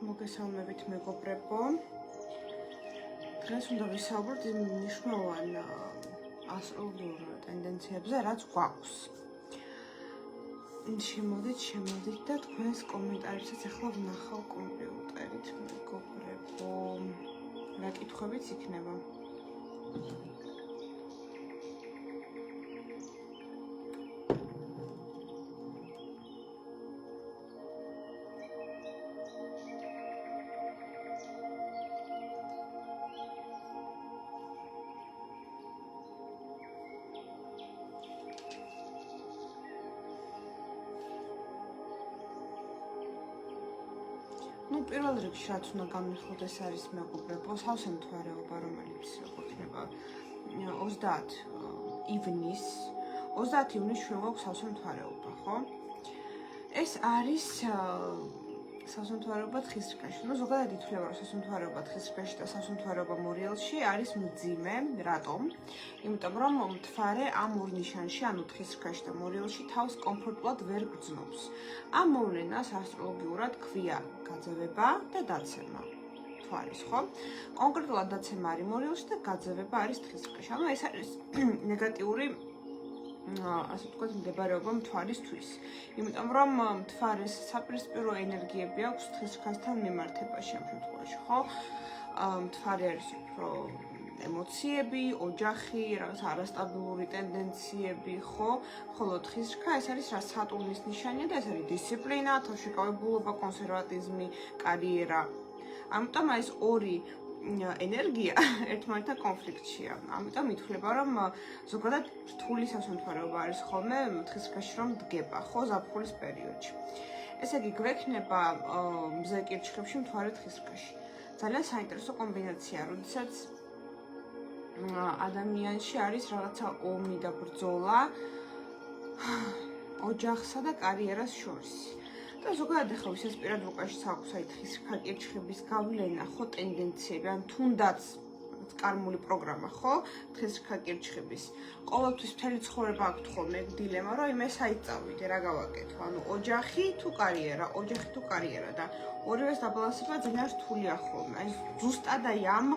მოგესალმებით მეგობრებო. დღეს უნდა ვისაუბროთ იმ მნიშვნელოვან ასტროლოგიურ ტენდენციებზე, რაც გვაქვს. შემოდით და თქვენს კომენტარებსაც ახლა ვნახავ კომპიუტერით, მეგობრებო. რა კითხვებიც იქნება? პირველ რიგში რაც უნდა გამიხოთ ეს არის მეგობრებო, სავსე მთვარეობა, რომელიც იქნება 30 ივნის 30 ივნის ჩვენ გვაქვს სავსე მთვარეობა, ხო? ეს არის სავსე მთვარეობა თხისრკაში. ზოგადად ითვლება, რომ სავსე მთვარეობა თხისრკაში და სავსე მთვარეობა მორიელში არის მძიმე. რატომ? იმიტომ რომ მთვარე ამ ორ ნიშანში, ანუ თხისრკაში და მორიელში თავს კომფორტულად ვერ გრძნობს. ამ მოვლენას ასტროლოგიურად ქვია გაძევება და დაცემა. მთვარის, ხო? კონკრეტულად დაცემა არის მორიელში და გაძევება არის თხისრკაში. ანუ ეს არის ნეგატიური ასე ვთქვათ, მდებარეობა მთვარისთვის. იმიტომ რომ მთვარეს საპირისპირო ენერგიები აქვს თხისრკასთან მიმართებაში ამ შემთხვევაში, ხო? მთვარე არის უფრო ემოციები, ოჯახი, რაღაც არასტაბილური ტენდენციები, ხო? ხოლო თხისრკა ეს არის რა სატურნის ნიშანია და ეს არის დისციპლინა, თავშეკავებულობა, კონსერვატიზმი, კარიერა. ამიტომ ეს ორი ენერგია ერთმანეთთან კონფლიქტშია. ამიტომ ითვლება, რომ ზოგადად რთული სასამართლოება არის ხოლმე თხისრკაში რომ დგება, ხო, ზაფხულის პერიოდში. ესე იგი, გვექნება მზე კირჩხებში მთვარე თხისრკაში. ძალიან საინტერესო კომბინაცია, როდესაც ადამიანში არის რაღაცა ომი და ბრძოლა ოჯახსა და კარიერას შორის. და ზოგადად ახლა ვისაც პირადვაკაში აქვს აი თხისრკა კირჩხების გავლენა, ხო, ტენდენციები, ან თუნდაც კარმული პროგრამა, ხო, თხისრკა კირჩხების. ყოველთვის მთელი ცხოვრება აქვს ხოლმე დილემა, რომ იმას აიწავიდე, რა გავაკეთო, ანუ ოჯახი თუ კარიერა და ორივეს დაბალანსება ძალიან რთულია ხოლმე. აი ზუსტად აი ამ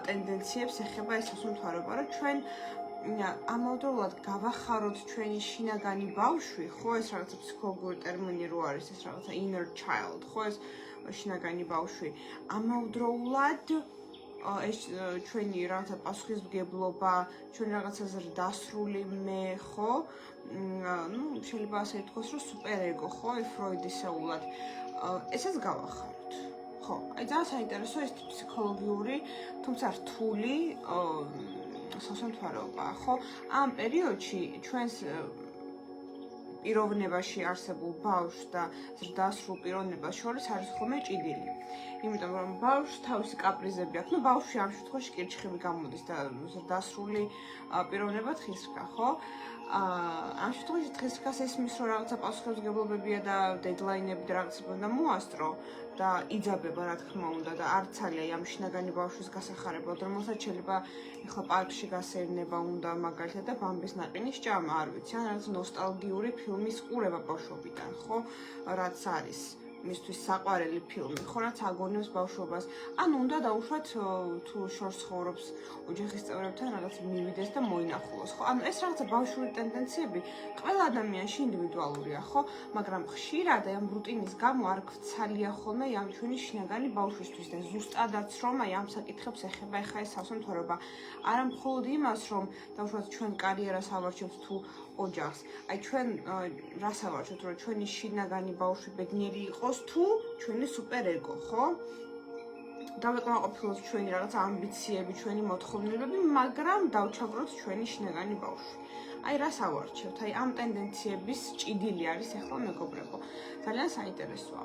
ტენდენციებს ეხება ეს სასამართლოება, რომ ჩვენ ამავდროულად გავახაროთ ჩვენი შინაგანი ბავშვი, ხო, ეს რაღაცა ფსიქოლოგიური ტერმინი რო არის, ეს რაღაცა inner child, ხო, ეს შინაგანი ბავშვი. ამავდროულად ეს ჩვენი რაღაცა პასუხისმგებლობა, ჩვენი რაღაცა დასრული მე, ხო? შეიძლება ასე ითქვას, რომ სუპერეგო, ხო, ფროიდისეულად. ესაც გავახაროთ. ხო, აი ძალიან საინტერესო ეს ფსიქოლოგიური, თუმცა რთული სასამართლოება, ხო? ამ პერიოდში ჩვენს პიროვნებაში არსებულ ბავშვს და ზრდასრულ პიროვნებას შორის არის ხოლმე ჭიდილი. იმიტომ რომ ბავშვს თავისი კაპრიზები აქვს. ბავშვი ამ შემთხვევაში კირჩხები გამოდის და ზრდასრული პიროვნება თხისრკა, ხო? ამ შემთხვევაში თხისრკას ესმის, რომ რაღაცა პასუხისმგებლობებია და დედლაინები და რაღაცები უნდა მოასწრო და იძაბება, რა თქმა უნდა, და არ ცალია ამ შინაგანი ბავშვის გასახარებლად, რომელსაც შეიძლება ეხლა პარკში გასეირნება უნდა მაგალითად და ბამბის ნაყინის ჭამა, არ ვიცი, ან რაღაც ნოსტალგიური ფილმის ყურება ბავშვობიდან, ხო? რაც არის მისთვის საყვარელი ფილმი, ხო, რაც აგონებს ბავშვობას. ან უნდა დაუშვათ თუ შორს ცხოვრობს ოჯახის წევრებთან რაღაც მივიდეს და მოინახულოს, ხო? ანუ ეს რაღაცა ბავშვური ტენდენციები ყველა ადამიანში ინდივიდუალურია, ხო? მაგრამ ხშირად ამ რუტინის გამო არ გვცალია ხოლმე ამ ჩვენი შინაგანი ბავშვისთვის და ზუსტადაც რომ აი ამ საკითხებს ეხება ეხა ეს სასამართლოება. არა მხოლოდ იმას, რომ დაუშვათ ჩვენ კარიერას ავარჩევთ თუ ოჯახს. აი ჩვენ რას ავარჩევთ, რომ ჩვენი შინაგანი ბავშვი ბედნიერი იყოს თუ ჩვენი სუპერეგო, ხო? დავეკმაყოფილოთ ჩვენი რაღაც ამბიციები, ჩვენი მოთხოვნილები, მაგრამ დავჩაგვროთ ჩვენი შინაგანი ბავშვი. აი რას ავარჩევთ? აი ამ ტენდენციების ჭიდილი არის ახლა მეგობრებო. ძალიან საინტერესოა.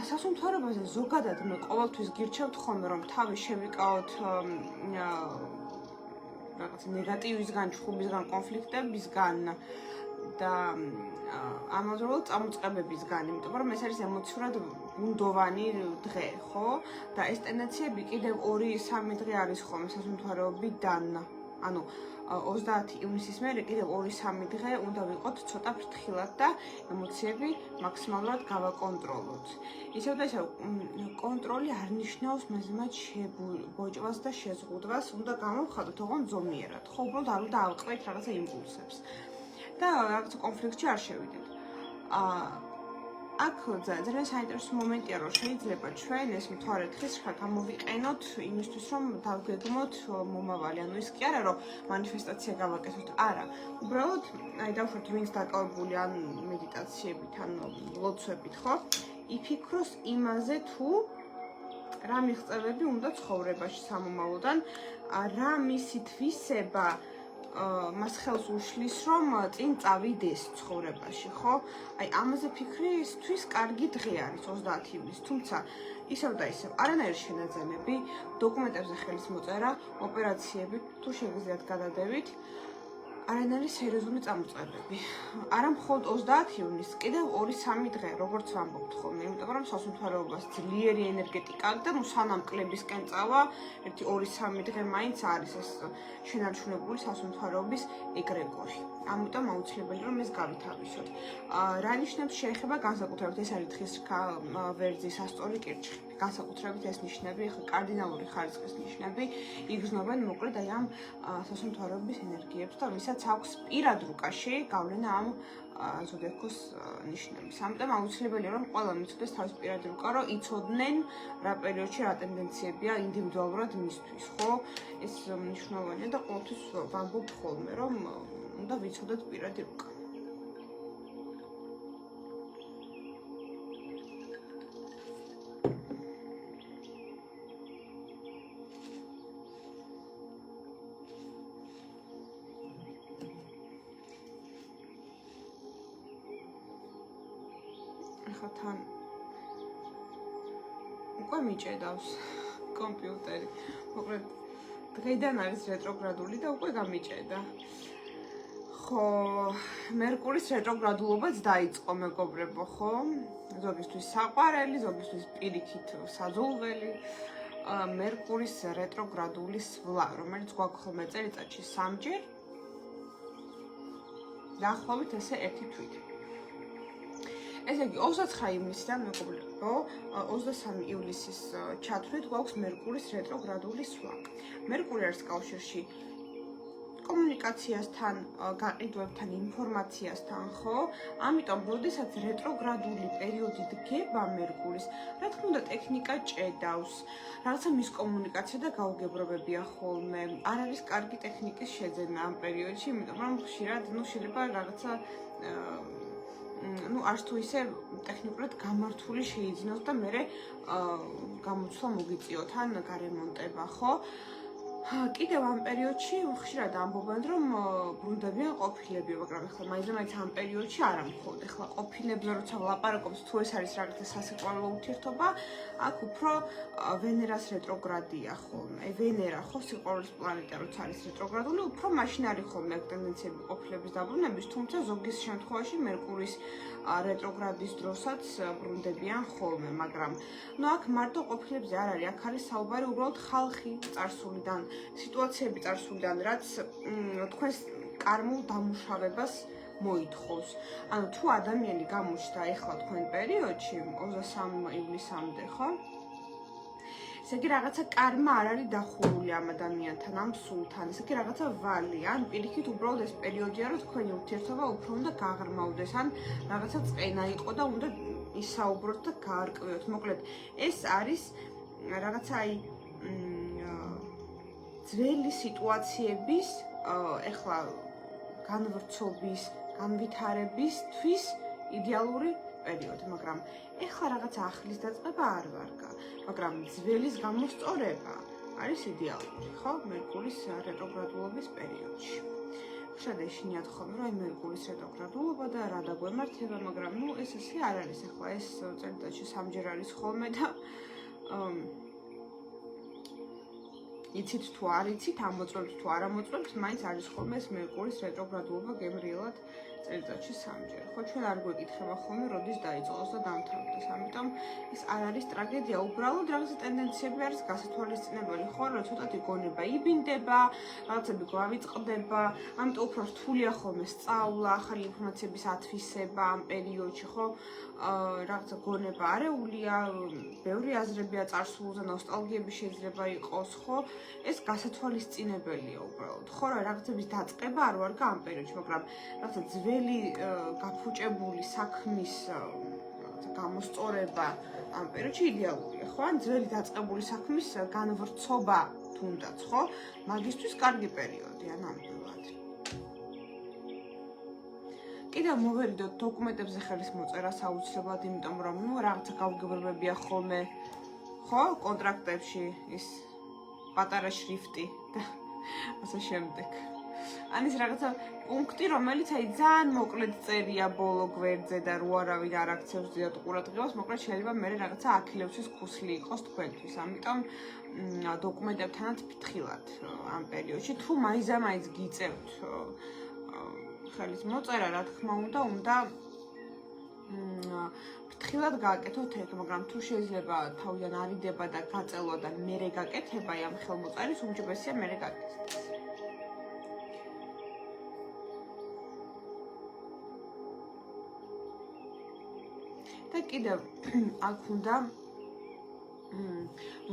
სასამართლოებაზე ზოგადად მე ყოველთვის გირჩევთ ხოლმე, რომ თავი შევიკავოთ რაღაც ნეგატივისგან, ჩხუბისგან, კონფლიქტებისგან და ამავდროულად წამოწყებებისგან, იმიტომ რომ ეს არის ემოციურად ბუნდოვანი დღე, ხო? და ეს ტენდენციები კიდევ 2-3 დღე არის ხოლმე სასამართლოებიდან ანუ 30 ივნისის მერე კიდევ 2-3 დღე უნდა ვიყოთ ცოტა ფრთხილად და ემოციები მაქსიმალურად გავაკონტროლოთ. ისევ და ისევ კონტროლი არ ნიშნავს მეზმად შებოჭვას და შეზღუდვას, უნდა გამოვხატოთ ოღონდ ზომიერად. ხო, უბრალოდ არ უნდა ავყრეთ რაღაცა იმპულსებს. და რაღაცა კონფლიქტში არ შევიდეთ. აქ ძალიან საინტერესო მომენტია, რომ შეიძლება ჩვენ ეს მთვარე თხის გამოვიყენოთ იმისთვის, რომ დავგეგმოთ მომავალი. ანუ ის კი არა, რომ მანიფესტაცია გავაკეთოთ, არა. უბრალოდ, დავუშვათ, ვინც დაკავებული ან მედიტაციებით, ან ლოცვებით, ხო? იფიქროს იმაზე, თუ რა მიღწევები უნდა ცხოვრებაში სამომავლოდან, რა მისი თვისება მას ხელს უშლის, რომ წინ წავიდეს ცხოვრებაში, ხო? აი, ამაზე ფიქრი ისთვის კარგი დღე არის 30 ივნისი, თუმცა ისევ და ისევ არანაირი შენაძენები, დოკუმენტებზე ხელის მოწერა, ოპერაციები თუ შეგიძლიათ გადადებით, არანაირი სერიოზული წამოწყებები. არა მხოლოდ 30 ივნისს, კიდევ 2-3 დღე, როგორც ვამბობთ ხოლმე, იმიტომ რომ სასუნთქარეობას ძლიერი ენერგეტიკა აქვს და სანამ კლებისკენ წავა, 1-2-3 დღე მაინც არის ეს შენარჩუნებული სასუნთქარეობის ეგრეგორი. ამიტომ აუცილებელი რომ ეს გავითავისოთ. რა ნიშნებს შეეხება განსაკუთრებით ეს არის თხის ვერძის ასწორი კირჩხი. განსაკუთრებით ეს ნიშნები, ხო, კარდინალური ხარისხის ნიშნები იგრძნობენ მოკლედ აი ამ სასუნთქარეობის ენერგიებს და ვისაც აქვს პირად რუკაში გავლენა ამ ზოდიაქოს ნიშნების. ამიტომ აუცილებელია რომ ყველამ იცოდეს თავის პირადი რუკა, რომ იცოდნენ რა პერიოდში რა ტენდენციებია ინდივიდუალურად მისთვის, ხო? ეს მნიშვნელოვანია და ყოველთვის ვამბობ ხოლმე, რომ უნდა ვიცოდეთ პირადი რუკა. თან უკვე მიჭედავს კომპიუტერი. მოკლედ დღეიდან არის რეტროგრადული და უკვე გამიჭედა. ხო, მერკურის რეტროგრადულობაც დაიწყო, მეგობრებო, ხო? ზოგისთვის საყვარელი, ზოგისთვის პირიქით საძულველი. მერკურის რეტროგრადული სვლა, რომელიც გვაქვს ხოლმე წელიწადში 3-ჯერ. დაახლოებით ესე 1 თვით. ესე იგი 29 ივნისიდან მეგობრებო 23 ივლისის ჩათვლით გვაქვს მერკურის რეტროგრადული სვლა. მერკური არის კავშირში კომუნიკაციასთან, გაყიდვებთან, ინფორმაციასთან, ხო? ამიტომ, როდესაც რეტროგრადული პერიოდი დგება მერკურის, რა თქმა უნდა, ტექნიკა ჭედავს. რაღაცა მისკომუნიკაცია და გაუგებრობებია ხოლმე. არ არის კარგი ტექნიკის შეძენა ამ პერიოდში, იმიტომ რომ ხშირად, შეიძლება რაღაცა არც თუ ისე ტექნიკურად გამართული შეიძინოს და მერე გამოცვლა მოგიწიოთ ან გარემონტება, ხო? კიდევ ამ პერიოდში ხშირად ამბობენ, რომ ბრუნდებიან ყოფილები, მაგრამ ახლა მაინც ამ პერიოდში არა მხოლოდ. ახლა ყოფილებზე როცა ვლაპარაკობთ, თუ ეს არის რაღაცა სასიყვარულო ურთიერთობა, აქ უფრო ვენერას რეტროგრადია ხოლმე. ვენერა ხო სიყვარულის პლანეტა, როცა არის რეტროგრადული, უფრო მაშინ არის ხოლმე აქ ტენდენციები ყოფილების დაბრუნების, თუმცა ზოგის შემთხვევაში მერკურის რეტროგრადის დროსაც ბრუნდებიან ხოლმე, მაგრამ აქ მარტო ყოფილებზე არ არის, აქ არის საუბარი უბრალოდ ხალხი წარსულიდან, სიტუაციები წარსულიდან, რაც თქვენს კარმულ დამუშავებას მოითხოვს. ანუ თუ ადამიანი გამოჩნდა ეხლა თქვენ პერიოდში 23 ივლისამდე, ხო? ესე იგი რაღაცა კარმა არ არის დახურული ამ ადამიანთან, ამ სულთან. ესე იგი რაღაცა ვალი, ან პირიქით უბრალოდ ეს პერიოდია, რომ თქვენი ურთიერთობა უფრო უნდა გაღრმავდეს, ან რაღაცა წენა იყო და უნდა ისაუბროთ და გაარკვიოთ. მოკლედ, ეს არის რაღაცა აი ძველი სიტუაციების ეხლა განვრცობის, განვითარებისთვის იდეალური პერიოდი, მაგრამ ეხლა რაღაცა ახლის დაწყება არ ვარგა, მაგრამ ძველის გამოსწორება არის იდეალური, ხო? მერკურის რეტროგრადულობის პერიოდში. ხშირად ეშინიათ ხოლმე, რომ მერკურის რეტროგრადულობა და რა დაგვემართება, მაგრამ ეს ასე არ არის. ახლა ეს წელიწადში 3-ჯერ არის ხოლმე და იცით თუ არ იცით, ამოწმებთ თუ არ ამოწმებთ, მაინც არის ხოლმე ეს მერკურის რეტროგრადულობა გემრიელად წელიწადში 3-ჯერ. ხო, ჩვენ არ გვეკითხება ხოლმე, როდის დაიწყოს და დამთავრდეს. ამიტომ ეს არ არის ტრაგედია, უბრალოდ რაღაცა ტენდენციები არის გასათვალისწინებელი. ხო, რომ ცოტათი გონება იბინდება, რაღაცები გვავიწყდება, ამიტომ უფრო რთულია ხოლმე სწავლა, ახალი ინფორმაციების ათვისება ამ პერიოდში, ხო? რაღაცა გონება არეულია, ბევრი აზრებია წარსულზე, ნოსტალგიები შეიძლება იყოს, ხო? ეს გასათვალისწინებელია უბრალოდ. ხო, რა რაღაცების დაწყება არ ვარ ამ პერიოდში, მაგრამ რაღაცა ძველი გაფუჭებული საქმის რაღაცა გამოსწორება ამ პერიოდში იდეალურია, ხო? ან ძველი დაწყებული საქმის განვრცობა თუნდაც, ხო? მაგისთვის კარგი პერიოდია ნამდვილად. კიდევ მოვერიდოთ დოკუმენტებზე ხელის მოწერას აუცილებლად, იმიტომ რომ რაღაცა გაუგებრებებია ხოლმე, ხო, კონტრაქტებში ის პატარა შრიფტი და ასე შემდეგ. ან ის რაღაცა პუნქტი, რომელიც ძალიან მოკლედ წერია ბოლო გვერდზე და რო არავინ არ აქცევს ზედათ ყურადღებას, მოკლედ შეიძლება მე რაღაცა აქილევსის ქუსლი იყოს თქვენთვის. ამიტომ დოკუმენტებთანაც ფითხილად ამ პერიოდში თუ მაინც გიწევთ ხელის მოწერა, რა თქმა უნდა ფრთხილად გააკეთოთ ეგ, მაგრამ თუ შეიძლება თავიდან არიდება და გაწელვა და მერე გაკეთება ამ ხელმოწერის, უმჯობესია მერე გაკეთდეს. და კიდევ აქ უნდა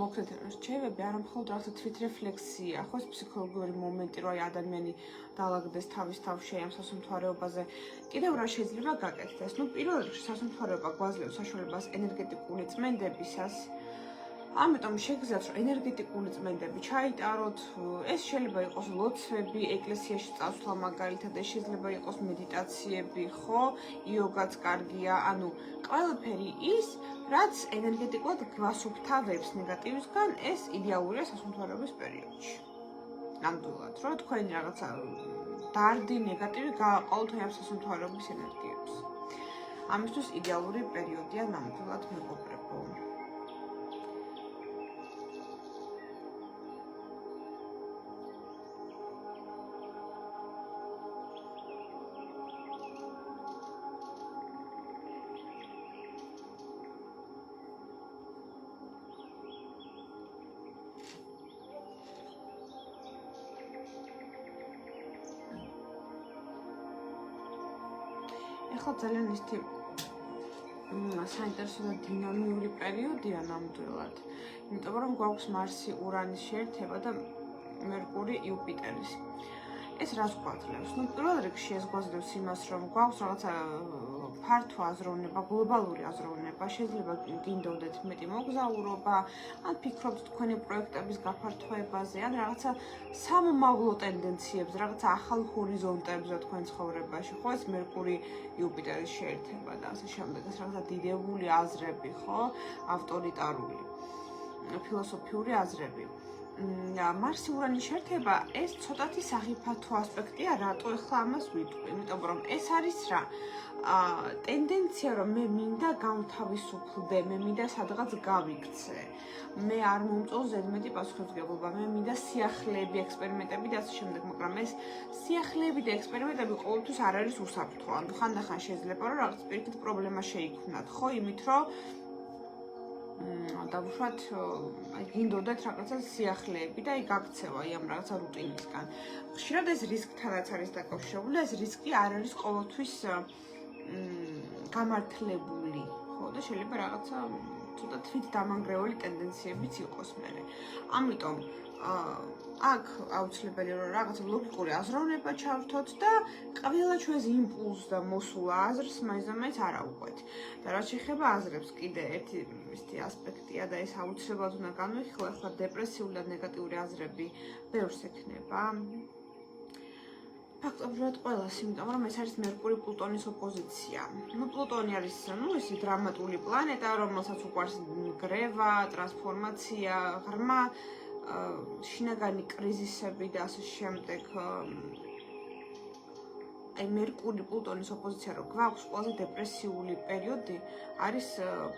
მოკლედ რჩევები არა მხოლოდ რაღაცა თვითრეფლექსია, ხო, ეს ფსიქოლოგიური მომენტი, რომ ადამიანი დაალაგდეს თავის თავში ამ სასუმთვარეობაზე. კიდევ რა შეიძლება გაკეთდეს? პირველ რიგში სასუმთვარეობა გვაძლევს საშუალებას ენერგეტიკული წმენდებისას. ამიტომ შეგიძლიათ რომ ენერგეტიკული წმენდები ჩაიტაროთ, ეს შეიძლება იყოს ლოცვები, ეკლესიაში წასვლა მაგალითად, ეს შეიძლება იყოს მედიტაციები, ხო, იოგაც კარგია, ანუ ყველაფერი ის, რაც ენერგეტიკულად გვასუფთავებს ნეგატივისგან, ეს იდეალურია სასუმთვარეობის პერიოდში. ნამდვილად, რომ თქვენი რაღაცა დარდი, ნეგატივი გააყოლოთ ამ სასუმთვარეობის ენერგიებს. ამისთვის იდეალური პერიოდია ნამდვილად მეგობრებო. ეხლა ძალიან ისეთი საინტერესო და დინამიური პერიოდია ნამდვილად. იმიტომ რომ გვაქვს მარსი ურანის შეერთება და მერკური იუპიტერის. ეს რას გვაძლევს? პირველ რიგში ეს გვაძლევს იმას, რომ გვაქვს რაღაცა ფართო აზროვნება, გლობალური აზროვნება, შეიძლება გინდოდეთ მეტი მოგზაურობა, ან ფიქრობთ თქვენი პროექტების გაფართოებაზე, ან რაღაცა სამომავლო ტენდენციებზე, რაღაცა ახალ ჰორიზონტებზე თქვენ ცხოვრებაში, ხო, ეს მერკური იუპიტერის შეერთება და ასე შემდეგ, ეს რაღაცა დიდებული აზრები, ხო, ავტორიტარული, ფილოსოფიური აზრები. მარსი ურანის შეერთება ეს ცოტათი სახიფათო ასპექტია, რატო ახლა ამას ვიტყვი, იმიტომ რომ ეს არის რა ტენდენცია, რომ მე მინდა გამთავისუფლდე, მე მინდა სადღაც გავიქცე, მე არ მომწონს ზედმეტი პასუხისმგებლობა, მე მინდა სიახლეები, ექსპერიმენტები და ასე შემდეგ, მაგრამ ეს სიახლეები და ექსპერიმენტები ყოველთვის არ არის უსაფრთხო, ანუ ხანდახან შეიძლება რომ რაღაც პირიქით პრობლემა შეიქმნათ, ხო, იმით რომ დავუშვათ, გინდოდეთ რაღაცა სიახლეები და აი გაქცევა ამ რაღაცა რუტინისგან. ხშირად ეს რისკთანაც არის დაკავშირებული, ეს რისკი არ არის ყოველთვის გამართლებული, ხო, და შეიძლება რაღაცა ცოტა თვით დამანგრეველი ტენდენციებიც იყოს მერე. ამიტომ აქ აუცილებელია რომ რაღაცა ლოგიკური აზროვნება ჩავრთოთ და ყველა ჩვენს იმპულსს და მოსულა აზრს მაინც არ აუყვეთ. და რაც შეეხება აზრებს, კიდე ერთი ისეთი ასპექტია და ეს აუცილებლად უნდა განვიხილო, ახლა დეპრესიული და ნეგატიური აზრები ბევრს ექნება. ფაქტობრივად ყველას, იმიტომ რომ ეს არის მერკური პლუტონის ოპოზიცია. პლუტონი არის ისე დრამატული პლანეტა, რომელსაც უყვარს გრევა, ტრანსფორმაცია, ღრმა შინაგანი კრიზისები და ასე შემდეგ. აი მერკური პლუტონის ოპოზიცია რო გვაქვს, ყველაზე დეპრესიული პერიოდი არის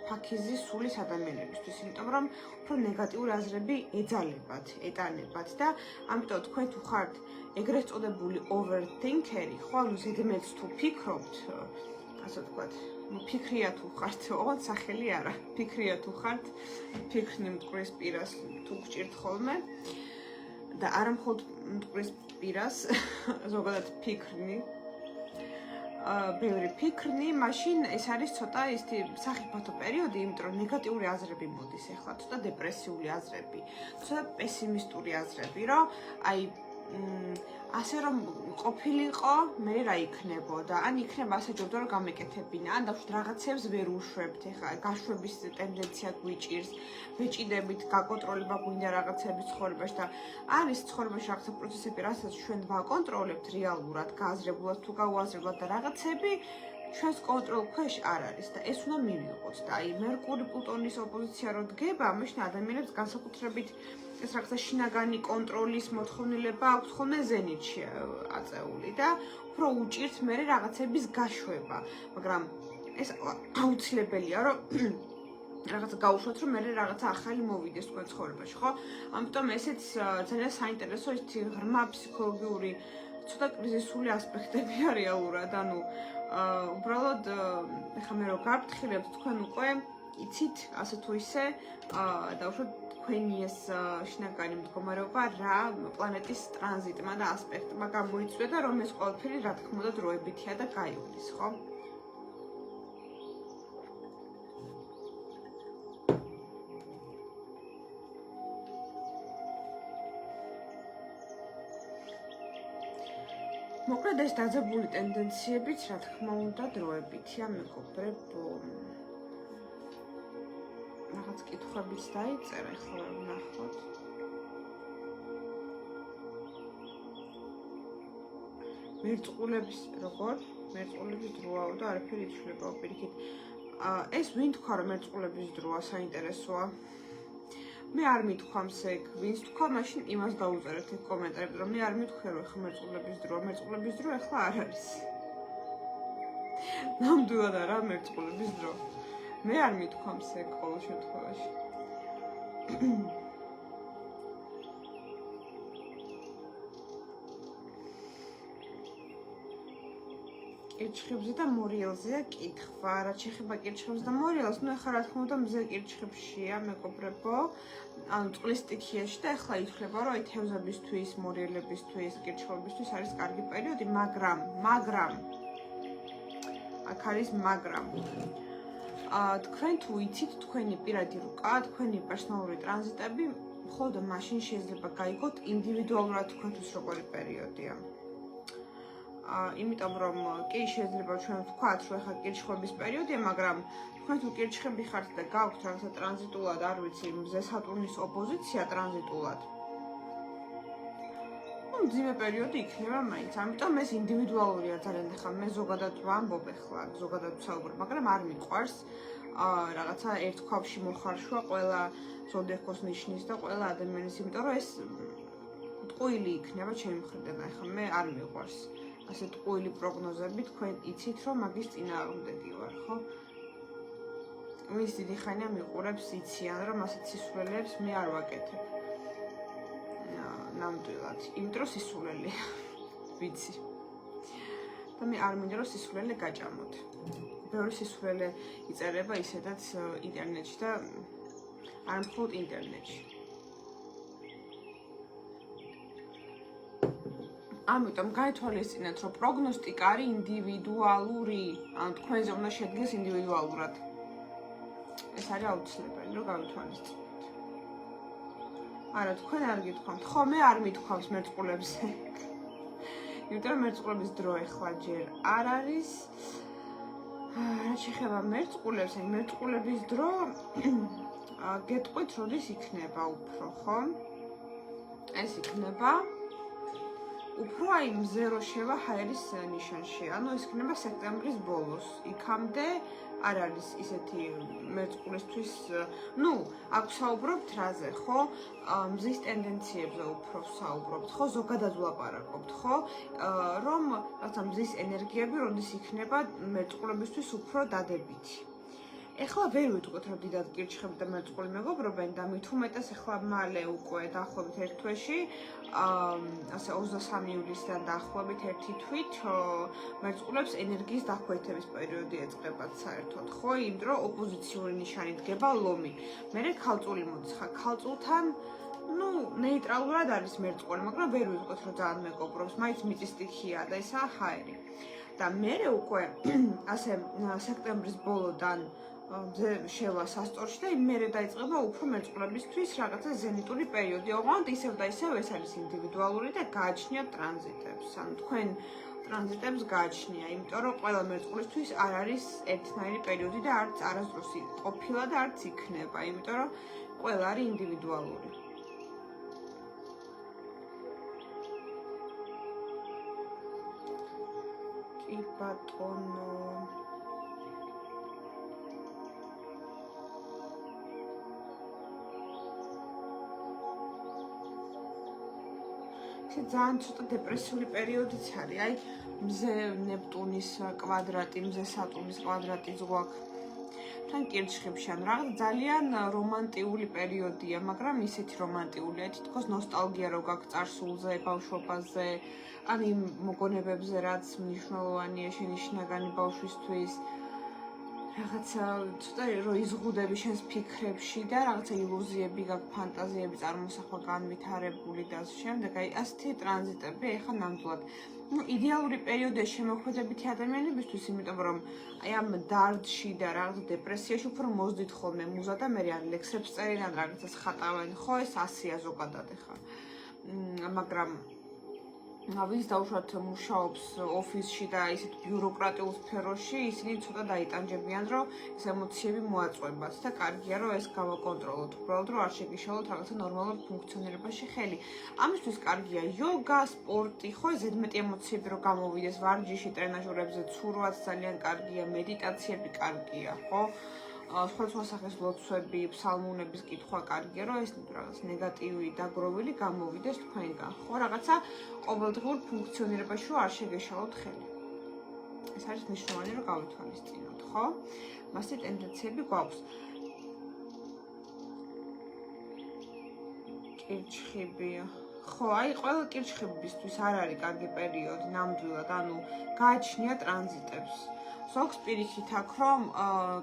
ფაქიზის სულის ადამიანებისთვის, იმიტომ რომ უფრო ნეგატიური აზრები ეძალებათ, ეტანებათ და ამიტომ თქვენ თუ ხართ ეგრეთ წოდებული overthinker-ი, ხო, ანუ ზედმეტ თუ ფიქრობთ, ასე ვთქვათ, ფიქრია თუ ხართ, ოღონდ სახელი არა, ფიქრია თუ ხართ, ფიქრნი მტკვრის პირას თუ გჭირთ ხოლმე და არა მხოლოდ მტკვრის პირას, ზოგადად ფიქრნი, ბევრი ფიქრნი, მაშინ ეს არის ცოტა ისეთი სახიფათო პერიოდი, იმიტომ რომ ნეგატიური აზრები მოდის ახლა, ცოტა დეპრესიული აზრები, ცოტა პესიმისტური აზრები, რომ აი ასე რომ ყოფილიყო, მე რა იქნებოდა, ან იქნება ასე ჯობდა რომ გამეკეთებინა, ან დავშვით რაღაცებს ვერ უშვებთ, ეხლა გაშვების ტენდენცია გვიჭირს, ბეჭიდებით გაკონტროლება გვინდა რაღაცების ცხოვრებაში და არის ცხოვრებაში რაღაცა პროცესები, რასაც ჩვენ ვაკონტროლებთ რეალურად, გააზრებულად თუ გაუაზრებლად და რაღაცები ჩვენს კონტროლ ქვეშ არ არის და ეს უნდა მივიღოთ და აი მერკური პლუტონის ოპოზიცია რო დგება, მაშინ ადამიანებს განსაკუთრებით ეს რაღაცა შინაგანი კონტროლის მოთხოვნილება აქვს ხოლმე ზენიტში აწეული და უფრო უჭირთ მე რაღაცების გაშვება, მაგრამ ეს აუცილებელია რომ რაღაცა გაუშვათ რომ მე რაღაცა ახალი მოვიდეს თქვენ ცხოვრებაში, ხო? ამიტომ ესეც ძალიან საინტერესო ისეთი ღრმა ფსიქოლოგიური ცოტა კრიზისული ასპექტები არის რეალურად, ანუ უბრალოდ ეხლა მე რო გავფრთხილებთ თქვენ უკვე იცით ასე თუ ისე დავუშვათ თქვენი ეს შინაგანი მდგომარეობა რა პლანეტის ტრანზიტმა და ასპექტმა გამოიწვია და რომ ეს ყველაფერი რა თქმა უნდა დროებითია და გაივლის, ხო? მოკლედ ეს დაძაბული ტენდენციებიც რა თქმა უნდა დროებითია მეგობრებო. რაღაც კითხვებიც დაიწერა, ახლა ვნახოთ. მერწყულების როგორ? მერწყულების დროა და არაფერი იცვლება პირიქით. ეს ვინ თქვა რომ მერწყულების დროა საინტერესოა? მე არ მithქვამს ეგ, ვინც თქვა, მაშინ იმას დაუწერეთ ეგ კომენტარებში, რომ მე არ მithქვია რომ ახლა მერწყულების დრო ახლა არ არის. ნამდვილად არა მერწყულების დრო. მე არ მithქვამს ეგ ყოველ შემთხვევაში. კირჩხებზე და მორიელზეა კითხვა, რაც შეეხება კირჩხებს და მორიელს, ну ახლა რა თქმა უნდა მზე კირჩხებშია, მეგობრებო, ანუ წყლის სტიქიაში და ახლა ითვლება, რომ აი თევზებისთვის, მორიელებისთვის, კირჩხებისთვის არის კარგი პერიოდი, მაგრამ აქ არის მაგრამ. თქვენ თუ იცით თქვენი პირადი რუკა, თქვენი პერსონალური ტრანზიტები, მხოლოდ მაშინ შეიძლება გაიგოთ ინდივიდუალურად თქვენთვის როგორი პერიოდია. იმიტომ რომ კი შეიძლება ჩვენ ვთქვათ, რომ ახლა კირჩხების პერიოდია, მაგრამ თქვენ თუ კირჩხები ხართ და გაქვთ რაღაცა ტრანზიტულად, არ ვიცი, მზე სატურნის ოპოზიცია ტრანზიტულად. მძიმე პერიოდი იქნება მაინც, ამიტომ ეს ინდივიდუალურია ძალიან, ახლა მე ზოგადად ვამბობ ახლა, ზოგადად ვსაუბრობ, მაგრამ არ მიყვარს რაღაცა ერთ ქვაბში მოხარშვა ყველა ზოდიაქოს ნიშნის და ყველა ადამიანის, იმიტომ რომ ეს ტყუილი იქნება ჩემი მხრიდან, ახლა მე არ მიყვარს. ასე ტყუილი პროგნოზები, თქვენ იცით, რომ მაგის წინააღმდეგი ვარ, ხო? ვინც დიდი ხანია მიყურებს, იციან, რომ ასეთ სისულელეებს მე არ ვაკეთებ. ნამდვილად, იმიტომ რომ სისულელეა, ვიცი. და მე არ მინდა რომ სისულელე გაჭამოთ. ბევრი სისულელე იწერება ისედაც ინტერნეტში და არ მხოლოდ ინტერნეტში. ამიტომ გაითვალისწინეთ, რომ პროგნოსტიკა არის ინდივიდუალური, ანუ თქვენზე უნდა შედგეს ინდივიდუალურად. ეს არის აუცილებელი, რომ გავითვალისწინოთ. არა, თქვენ არ გითქვამთ, ხო, მე არ მithქვამს მერწყულებზე. იმიტომ რომ მერწყულების დრო ახლა ჯერ არ არის. რა შეეხება მერწყულებს, აი მერწყულების დრო გეტყვით, როდის იქნება უფრო, ხო? ეს იქნება უფრო აი მზე რო შევა ჰაერის ნიშანში, ანუ ეს იქნება სექტემბრის ბოლოს. იქამდე არ არის ისეთი მერწყულისთვის, ну, აქ საუბრობთ რაზე, ხო? მზის ტენდენციებზე უფრო საუბრობთ, ხო? ზოგადად ვლაპარაკობთ, ხო? რომ რაღაცა მზის ენერგიები როდის იქნება მერწყულებისთვის უფრო დადებითი. ეხლა ვერ ვიტყვით, რომ დიდად კირჩხები და მერწყული მეგობრობენ და მით უმეტეს ეხლა მალე უკვე დაახლოებით ერთ თვეში, ასე 23 ივლისიდან დაახლოებით ერთი თვით მერწყულებს ენერგიის დაქვეითების პერიოდი ეწყებათ საერთოდ, ხო? იმიტომ რომ ოპოზიციური ნიშანი დგება ლომი. მერე ქალწული მოდის, ხა ქალწულთან ну, ნეიტრალურად არის მერწყული, მაგრამ ვერ ვიტყვით, რომ ძალიან მეგობრობს, მაინც მიწის სტიქია და ისაა ჰაერი. და მერე უკვე ასე სექტემბრის ბოლოდან შევა სასწორში და მერე დაიწყება უფრო მერწყულებისთვის რაღაცა ზენიტური პერიოდი. ოღონდ ისევ და ისევ ეს არის ინდივიდუალური და გააჩნიათ ტრანზიტებს. ანუ თქვენ ტრანზიტებს გააჩნია, იმიტომ რომ ყველა მერწყულისთვის არ არის ერთნაირი პერიოდი და არც არასდროს ყოფილა და არც იქნება, იმიტომ რომ ყველა არის ინდივიდუალური. კი ბატონო ძალიან ცოტა დეპრესიული პერიოდიც არის. აი, მზე ნეპტუნის კვადრატი, მზე სატურნის კვადრატი ზღვაქ. თან კირჩხებში, ანუ რაღაც ძალიან რომანტიული პერიოდია, მაგრამ ისეთი რომანტიულია, თითქოს ნოსტალგია რო გაქვს წარსულზე, ბავშვობაზე, ან იმ მოგონებებზე, რაც მნიშვნელოვანია შენი შინაგანი ბავშვისთვის. რაღაცა ცოტა რო იზღუდები შენს ფიქრებში და რაღაცა ილუზიები გაქვს, ფანტაზიები წარმოსახვა განვითარებული და ამ შემდეგ, აი ასეთი ტრანზიტები ეხა ნამდვილად. ну, იდეალური პერიოდია შემოქმედებითი ადამიანებისთვის, იმიტომ რომ აი ამ დარდში და რაღაც დეპრესიაში უფრო მოძდით ხოლმე მუზა და მე ან ლექსებს წერენ, ან რაღაცას ხატავენ, ხო, ეს ასია ზოგადად ეხა. მაგრამ ვის დაუშვათ მუშაობს ოფისში და ისეთ ბიუროკრატიულ სფეროში, ისინი ცოტა დაიტანჯებიან, რომ ეს ემოციები მოაწყვებათ და კარგია, რომ ეს გავაკონტროლოთ, უბრალოდ რომ არ შეგიშალოთ რაღაცა ნორმალურ ფუნქციონირებაში ხელი. ამისთვის კარგია იოგა, სპორტი, ხო, ზედმეტი ემოციები რომ გამოვიდეს ვარჯიში, ტრენაჟერებზე ცურვაც ძალიან კარგია, მედიტაციები კარგია, ხო? სხვადასხვა სახის ლოცვები, ფსალმუნების კითხვა კარგია, რომ ეს რაღაც ნეგატივი დაგროვილი გამოვიდეს თქვენგან, ხო, რაღაცა ყოველდღიურ ფუნქციონირებაში რომ არ შეგეშალოთ ხელი. ეს არის მნიშვნელოვანი, რომ გავითვალისწინოთ, ხო? მასე ტენდენციები გვაქვს. კირჩხები. ხო, აი, ყველა კირჩხებისთვის არ არის კარგი პერიოდი, ნამდვილად, ანუ გააჩნია ტრანზიტებს. ზოგს პირიქით აქ, რომ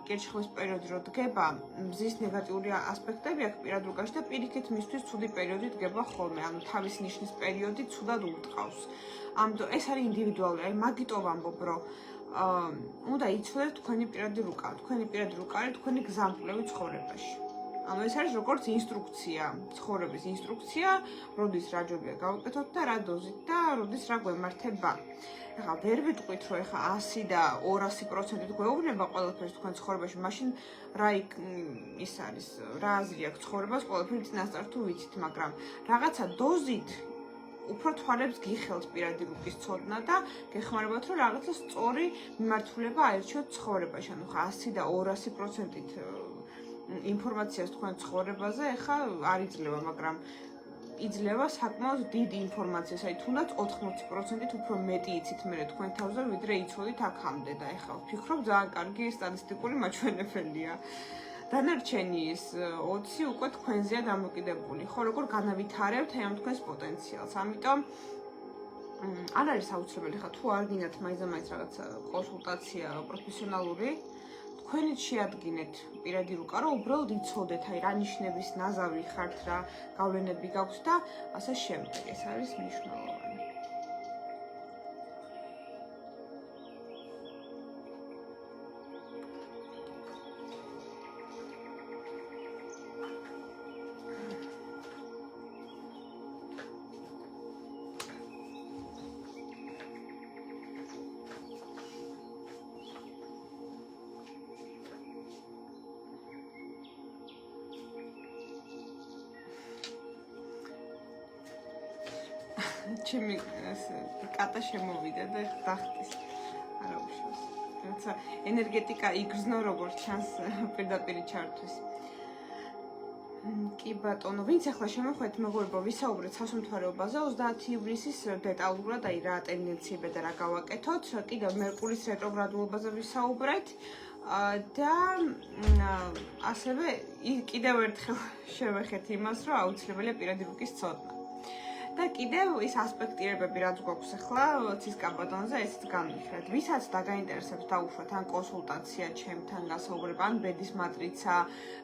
კირჩხების პერიოდი რო დგება, მზის ნეგატიური ასპექტები აქ პირად უკაში და პირიქით მისთვის ცუდი პერიოდი დგება ხოლმე, ანუ თავის ნიშნის პერიოდი ცუდად ურტყავს. ამიტომ ეს არის ინდივიდუალური, აი მაგიტო ვამბობ, რომ უნდა იცოდეთ თქვენი პირადი რუკა. თქვენი პირადი რუკა არის თქვენი გზამკვლევი ცხოვრებაში. ანუ ეს არის როგორც ინსტრუქცია, ცხოვრების ინსტრუქცია, როდის რა ჯობია გავუკეთოთ და რა დოზით და როდის რა გვემართება. ეხლა ვერ ვიტყვით, რომ ეხლა 100 და 200% გვეუბნება ყველაფერს თქვენ ცხოვრებაში, მაშინ რა ის არის, რა აზრი აქვს ცხოვრებას, ყველაფერი წინასწარ თუ ვიცით, მაგრამ რაღაცა დოზით უფრო თვალებს გიხელთ პირადი რუკის ცოდნა და გეხმარებათ, რომ რაღაცა სწორი მიმართულება აერჩიოთ ცხოვრებაში. ანუ ხა 100 და 200%-ით ინფორმაციას თქვენ ცხოვრებაზე ეხა არ იძლევა, მაგრამ იძლევა საკმაოდ დიდი ინფორმაციას, აი თუნდაც 80%-ით უფრო მეტი იცით მე თქვენ თავზე, ვიდრე იცოდით აქამდე და ეხლა ვფიქრობ ძალიან კარგი სტატისტიკური მაჩვენებელია. დანარჩენი ის 20 უკვე თქვენზეა დამოკიდებული, ხო, როგორ განავითარებთ ამ თქვენს პოტენციალს. ამიტომ არ არის აუცილებელი ხა თუ არ გინდათ მაინც რაღაცა კონსულტაცია პროფესიონალური, თქვენით შეადგინეთ პირადი რუკა, რომ უბრალოდ იცოდეთ, აი რა ნიშნების ნაზავი ხართ, რა გავლენები გაქვთ და ასე შემდეგ. ეს არის მნიშვნელოვანი. ჩემი კატა შემოვიდა და დახტის. არა უშავს. რაც რაღაცა ენერგეტიკა იგრძნო როგორც ჩანს პირდაპირ ჩართვის. კი ბატონო, ვინც ახლა შემოხვედით მეგობრებო, ვისაუბრეთ სასუნთქარეობაზე 30 ივნისის დეტალურად, აი რა ტენდენციები და რა გავაკეთოთ, კიდევ მერკურის რეტროგრადულობაზე ვისაუბრეთ და ასევე კიდევ ერთხელ შევეხეთ იმას, რომ აუცილებელია პირადი რუკის ცოდნა. და კიდევ ის ასპექტირებები, რაც გვაქვს ახლა ცისკაბადონზე, ესეც განვიხილეთ. ვისაც დაგაინტერესებს დაუშვათ ან კონსულტაცია ჩემთან გასაუბრება, ან ბედის მატრიცა,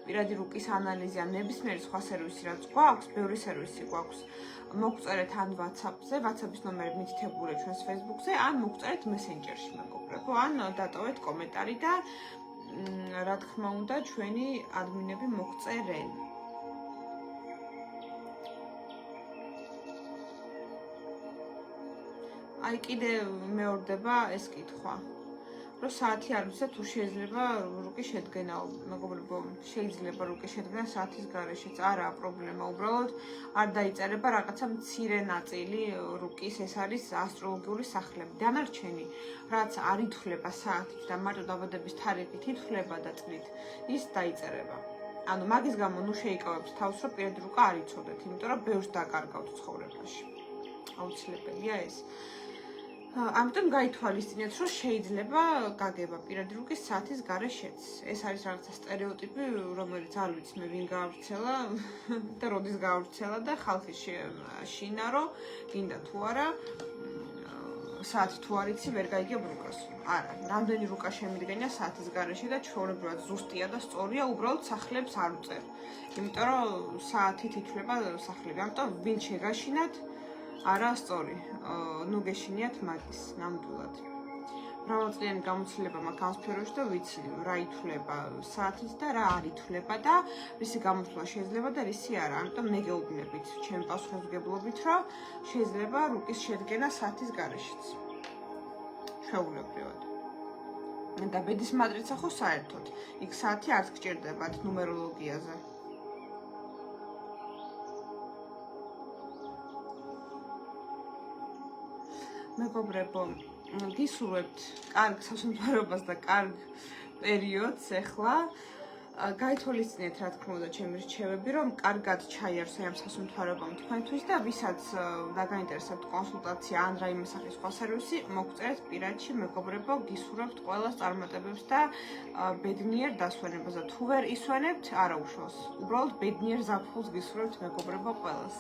პირადი რუკის ანალიზი, ან ნებისმიერი სხვა სერვისი რაც გვაქვს, ბევრი სერვისი გვაქვს. მოგწერეთ ან WhatsApp-ზე, WhatsApp-ის ნომერი მითითებულია ჩვენს Facebook-ზე, ან მოგწერეთ Messenger-ში მეგობრებო, ან დატოვეთ კომენტარი და რა თქმა უნდა, ჩვენი ადმინები მოგწერენ. აი კიდე მეორდება ეს კითხვა, რომ საათი არ ვიცი თუ შეიძლება რუკის შედგენა, მეგობრებო, შეიძლება რუკის შედგენა საათის გარეშეც, არაა პრობლემა, უბრალოდ არ დაიწერება რაღაცა მცირე ნაწილი რუკის, ეს არის ასტროლოგიური სახლები. დანარჩენი, რაც არ ითვლება საათით და მარტო დაბადების თარიღით ითვლება და წლით, ის დაიწერება. ანუ მაგის გამო ნუ შეიკავებთ თავს, რომ პირადი რუკა არ იცოდეთ, იმიტომ რომ ბევრს დაკარგავთ ცხოვრებაში. აუცილებელია ეს. ამიტომ გაითვალისწინეთ, რომ შეიძლება გაგება პირადი რუკის საათის გარეშეც. ეს არის რაღაცა სტერეოტიპი, რომელიც არ ვიცი მე ვინ გაავრცელა და როდის გაავრცელა და ხალხი შინა, რომ გინდა თუ არა საათი თუ არ იცი, ვერ გაიგებ რუკას. არა, რამდენი რუკა შემიდგენია საათის გარეშე და ჩვეულებრივად ზუსტია და სწორია, უბრალოდ სახლებს არ უწერ. იმიტომ რომ საათით ითვლება სახლები. ამიტომ ვინ შეგაშინათ არა სწორი, ნუ გეშინიათ მაგის, ნამდვილად. მრავალწლიანი გამოცდილება მაქვს ამ სფეროში და ვიცი რა ითვლება საათით და რა არ ითვლება და რისი გამოცვლა შეიძლება და რისი არა. ამიტომ მე გეუბნებით ჩემ პასუხისმგებლობით, რომ შეიძლება რუკის შედგენა საათის გარეშეც. ჩვეულებრივად. და ბედის მატრიცა ხო საერთოდ, იქ საათი არც გჭირდებათ ნუმეროლოგიაზე. მეგობრებო, გისურვებთ კარგ სასუნთქარეობას და კარგ პერიოდს ახლა. გაითვალისწინეთ, რა თქმა უნდა, ჩემი რჩევები, რომ კარგად ჩაიარსო ამ სასუნთქარეობამ თქვენთვის და ვისაც დაგაინტერესებთ კონსულტაცია ან რაიმე სახის სხვა სერვისი, მოგწერეთ პირადში, მეგობრებო, გისურვებთ ყველას წარმატებებს და ბედნიერ დასვენებას და თუ ვერ ისვენებთ, არა უშავს. უბრალოდ ბედნიერ ზაფხულს გისურვებთ, მეგობრებო, ყველას.